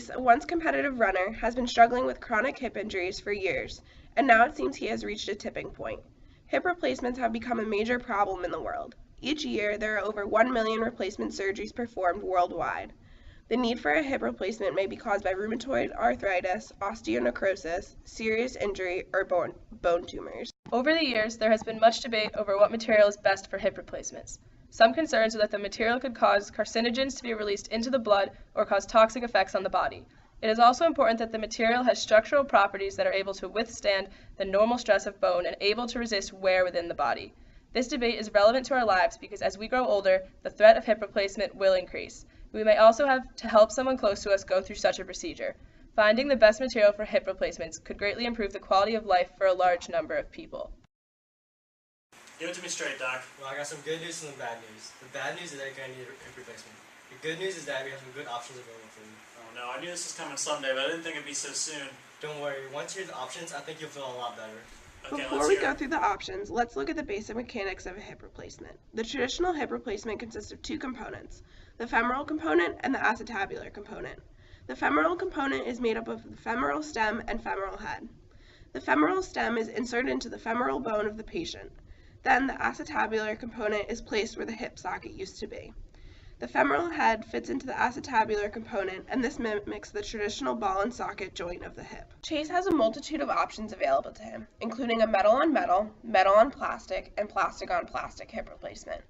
Chase, a once competitive runner, has been struggling with chronic hip injuries for years, and now it seems he has reached a tipping point. Hip replacements have become a major problem in the world. Each year, there are over 1 million replacement surgeries performed worldwide. The need for a hip replacement may be caused by rheumatoid arthritis, osteonecrosis, serious injury, or bone tumors. Over the years, there has been much debate over what material is best for hip replacements. Some concerns are that the material could cause carcinogens to be released into the blood or cause toxic effects on the body. It is also important that the material has structural properties that are able to withstand the normal stress of bone and able to resist wear within the body. This debate is relevant to our lives because as we grow older, the threat of hip replacement will increase. We may also have to help someone close to us go through such a procedure. Finding the best material for hip replacements could greatly improve the quality of life for a large number of people. Give it to me straight, Doc. Well, I got some good news and some bad news. The bad news is that you're going to need a hip replacement. The good news is that we have some good options available for you. Oh no, I knew this was coming someday, but I didn't think it'd be so soon. Don't worry, once you hear the options, I think you'll feel a lot better. Okay, Before we go through the options, let's look at the basic mechanics of a hip replacement. The traditional hip replacement consists of two components, the femoral component and the acetabular component. The femoral component is made up of the femoral stem and femoral head. The femoral stem is inserted into the femoral bone of the patient. Then the acetabular component is placed where the hip socket used to be. The femoral head fits into the acetabular component, and this mimics the traditional ball and socket joint of the hip. Chase has a multitude of options available to him, including a metal-on-metal, metal-on-plastic, and plastic-on-plastic hip replacement.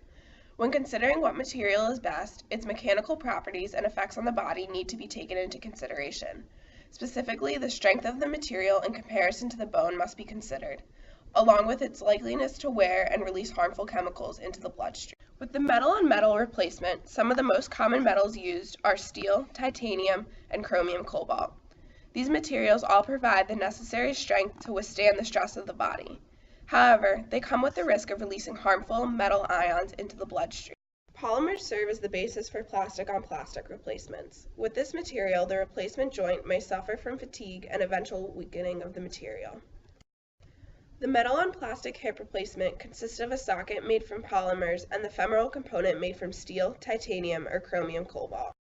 When considering what material is best, its mechanical properties and effects on the body need to be taken into consideration. Specifically, the strength of the material in comparison to the bone must be considered, along with its likeliness to wear and release harmful chemicals into the bloodstream. With the metal-on-metal replacement, some of the most common metals used are steel, titanium, and chromium cobalt. These materials all provide the necessary strength to withstand the stress of the body. However, they come with the risk of releasing harmful metal ions into the bloodstream. Polymers serve as the basis for plastic-on-plastic replacements. With this material, the replacement joint may suffer from fatigue and eventual weakening of the material. The metal-on-plastic hip replacement consists of a socket made from polymers and the femoral component made from steel, titanium, or chromium cobalt.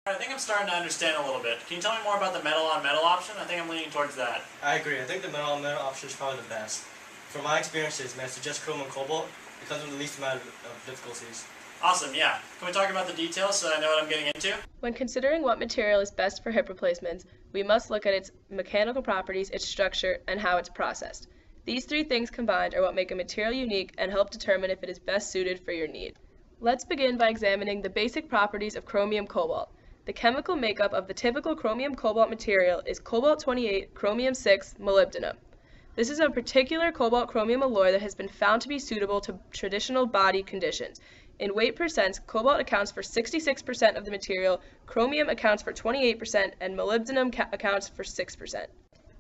I think I'm starting to understand a little bit. Can you tell me more about the metal-on-metal option? I think I'm leaning towards that. I agree. I think the metal-on-metal option is probably the best. From my experiences, may I suggest chromium cobalt? It comes with the least amount of difficulties. Awesome, yeah. Can we talk about the details so I know what I'm getting into? When considering what material is best for hip replacements, we must look at its mechanical properties, its structure, and how it's processed. These three things combined are what make a material unique and help determine if it is best suited for your need. Let's begin by examining the basic properties of chromium cobalt. The chemical makeup of the typical chromium cobalt material is cobalt-28, chromium-6, molybdenum. This is a particular cobalt-chromium alloy that has been found to be suitable to traditional body conditions. In weight percents, cobalt accounts for 66% of the material, chromium accounts for 28%, and molybdenum accounts for 6%.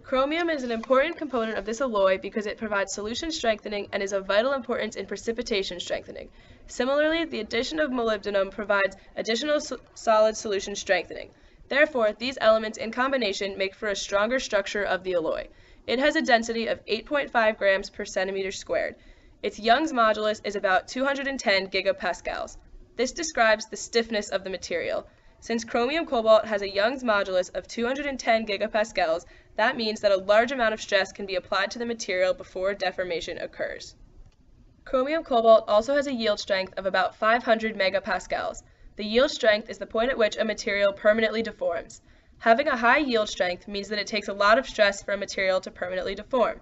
Chromium is an important component of this alloy because it provides solution strengthening and is of vital importance in precipitation strengthening. Similarly, the addition of molybdenum provides additional solid solution strengthening. Therefore, these elements in combination make for a stronger structure of the alloy. It has a density of 8.5 grams per centimeter squared. Its Young's modulus is about 210 gigapascals. This describes the stiffness of the material. Since chromium cobalt has a Young's modulus of 210 gigapascals, that means that a large amount of stress can be applied to the material before deformation occurs. Chromium cobalt also has a yield strength of about 500 megapascals. The yield strength is the point at which a material permanently deforms. Having a high yield strength means that it takes a lot of stress for a material to permanently deform.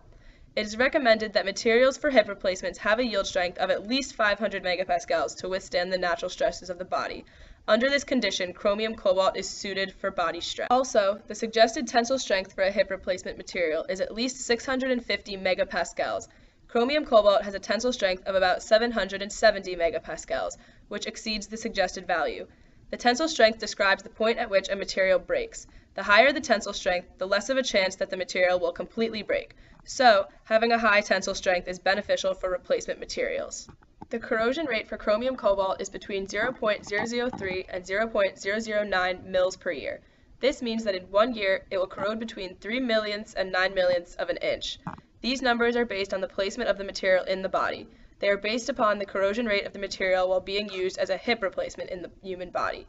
It is recommended that materials for hip replacements have a yield strength of at least 500 megapascals to withstand the natural stresses of the body. Under this condition, chromium cobalt is suited for body stress. Also, the suggested tensile strength for a hip replacement material is at least 650 megapascals. Chromium cobalt has a tensile strength of about 770 megapascals, which exceeds the suggested value. The tensile strength describes the point at which a material breaks. The higher the tensile strength, the less of a chance that the material will completely break. So, having a high tensile strength is beneficial for replacement materials. The corrosion rate for chromium cobalt is between 0.003 and 0.009 mils per year. This means that in 1 year, it will corrode between 3 millionths and 9 millionths of an inch. These numbers are based on the placement of the material in the body. They are based upon the corrosion rate of the material while being used as a hip replacement in the human body.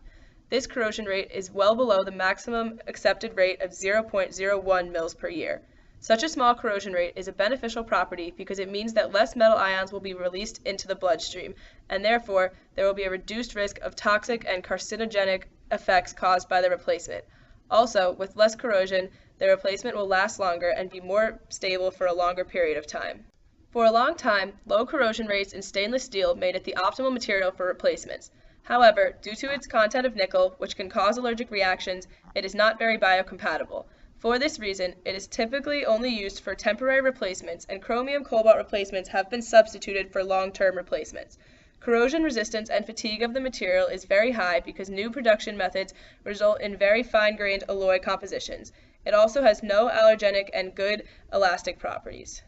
This corrosion rate is well below the maximum accepted rate of 0.01 mils per year. Such a small corrosion rate is a beneficial property because it means that less metal ions will be released into the bloodstream, and therefore there will be a reduced risk of toxic and carcinogenic effects caused by the replacement. Also, with less corrosion, the replacement will last longer and be more stable for a longer period of time. For a long time, low corrosion rates in stainless steel made it the optimal material for replacements. However, due to its content of nickel, which can cause allergic reactions, it is not very biocompatible. For this reason, it is typically only used for temporary replacements, and chromium cobalt replacements have been substituted for long-term replacements. Corrosion resistance and fatigue of the material is very high because new production methods result in very fine-grained alloy compositions. It also has no allergenic and good elastic properties.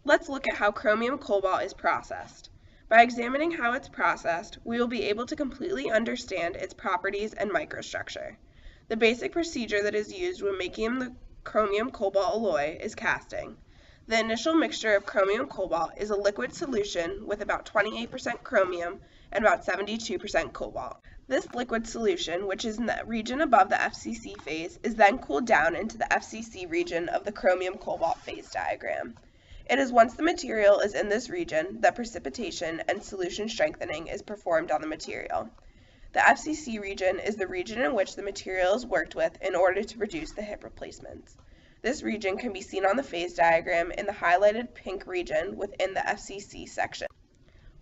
Let's look at how chromium cobalt is processed. By examining how it's processed, we will be able to completely understand its properties and microstructure. The basic procedure that is used when making the chromium cobalt alloy is casting. The initial mixture of chromium cobalt is a liquid solution with about 28% chromium and about 72% cobalt. This liquid solution, which is in the region above the FCC phase, is then cooled down into the FCC region of the chromium cobalt phase diagram. It is once the material is in this region that precipitation and solution strengthening is performed on the material. The FCC region is the region in which the material is worked with in order to produce the hip replacements. This region can be seen on the phase diagram in the highlighted pink region within the FCC section.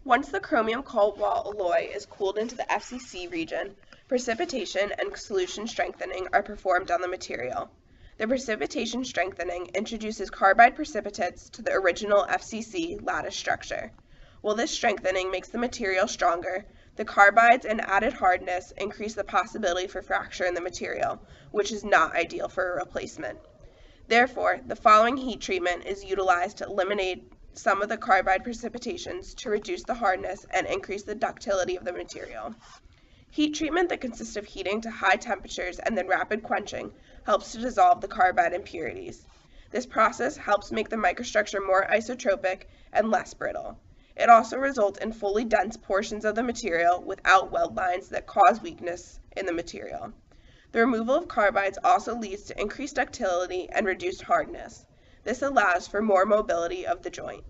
Once the chromium cobalt alloy is cooled into the FCC region, precipitation and solution strengthening are performed on the material. The precipitation strengthening introduces carbide precipitates to the original FCC lattice structure. While this strengthening makes the material stronger, the carbides and added hardness increase the possibility for fracture in the material, which is not ideal for a replacement. Therefore, the following heat treatment is utilized to eliminate some of the carbide precipitations to reduce the hardness and increase the ductility of the material. Heat treatment that consists of heating to high temperatures and then rapid quenching helps to dissolve the carbide impurities. This process helps make the microstructure more isotropic and less brittle. It also results in fully dense portions of the material without weld lines that cause weakness in the material. The removal of carbides also leads to increased ductility and reduced hardness. This allows for more mobility of the joint.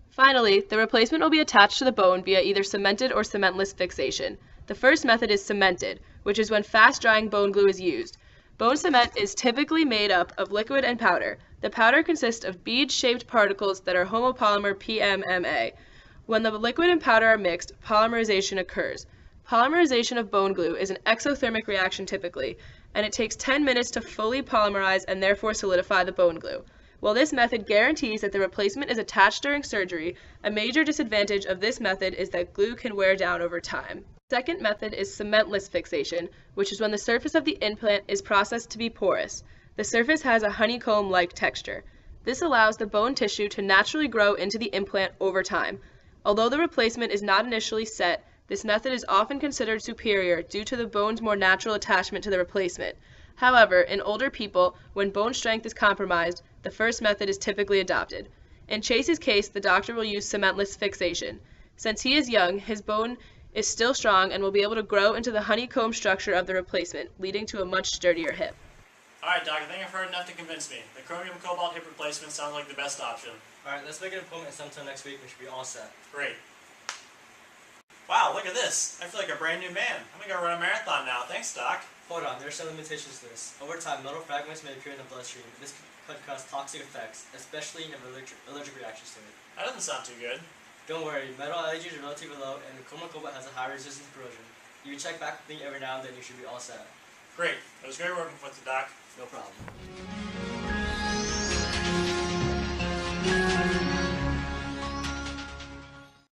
Finally, the replacement will be attached to the bone via either cemented or cementless fixation. The first method is cemented, which is when fast-drying bone glue is used. Bone cement is typically made up of liquid and powder. The powder consists of bead-shaped particles that are homopolymer PMMA. When the liquid and powder are mixed, polymerization occurs. Polymerization of bone glue is an exothermic reaction typically, and it takes 10 minutes to fully polymerize and therefore solidify the bone glue. While this method guarantees that the replacement is attached during surgery, a major disadvantage of this method is that glue can wear down over time. The second method is cementless fixation, which is when the surface of the implant is processed to be porous. The surface has a honeycomb-like texture. This allows the bone tissue to naturally grow into the implant over time. Although the replacement is not initially set, this method is often considered superior due to the bone's more natural attachment to the replacement. However, in older people, when bone strength is compromised, the first method is typically adopted. In Chase's case, the doctor will use cementless fixation. Since he is young, his bone is still strong and will be able to grow into the honeycomb structure of the replacement, leading to a much sturdier hip. Alright, Doc, I think I've heard enough to convince me. The chromium cobalt hip replacement sounds like the best option. Alright, let's make an appointment sometime next week. We should be all set. Great. Wow, look at this. I feel like a brand new man. I'm gonna go run a marathon now. Thanks, Doc. Hold on, there are some limitations to this. Over time, metal fragments may appear in the bloodstream. This could cause toxic effects, especially if allergic reactions to it. That doesn't sound too good. Don't worry, metal allergies are relatively low, and the chromium cobalt has a high resistance to corrosion. You can check back with me every now and then. You should be all set. Great. It was great working with you, Doc. No problem.